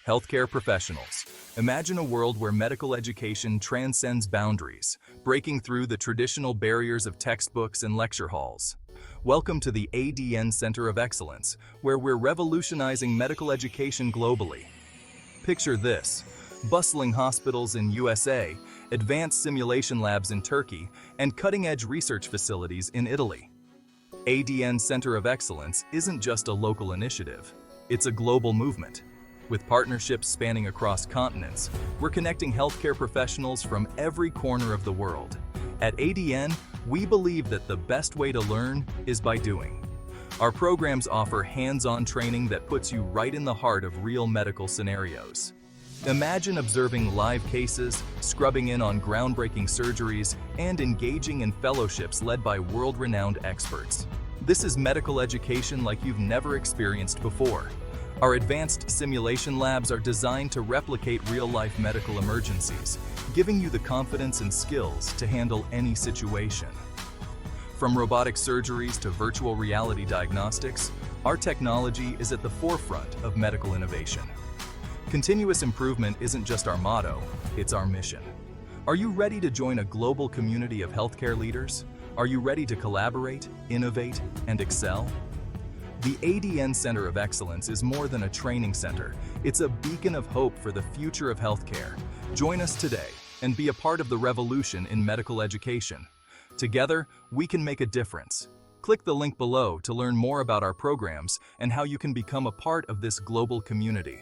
Healthcare professionals. Imagine a world where medical education transcends boundaries, breaking through the traditional barriers of textbooks and lecture halls. Welcome to the ADN Center of Excellence, where we're revolutionizing medical education globally. Picture this: bustling hospitals in USA, advanced simulation labs in Turkey, and cutting-edge research facilities in Italy. ADN Center of Excellence isn't just a local initiative, it's a global movement. With partnerships spanning across continents, we're connecting healthcare professionals from every corner of the world. At ADN, we believe that the best way to learn is by doing. Our programs offer hands-on training that puts you right in the heart of real medical scenarios. Imagine observing live cases, scrubbing in on groundbreaking surgeries, and engaging in fellowships led by world-renowned experts. This is medical education like you've never experienced before. Our advanced simulation labs are designed to replicate real-life medical emergencies, giving you the confidence and skills to handle any situation. From robotic surgeries to virtual reality diagnostics, our technology is at the forefront of medical innovation. Continuous improvement isn't just our motto, it's our mission. Are you ready to join a global community of healthcare leaders? Are you ready to collaborate, innovate, and excel? The ADN Center of Excellence is more than a training center. It's a beacon of hope for the future of healthcare. Join us today and be a part of the revolution in medical education. Together, we can make a difference. Click the link below to learn more about our programs and how you can become a part of this global community.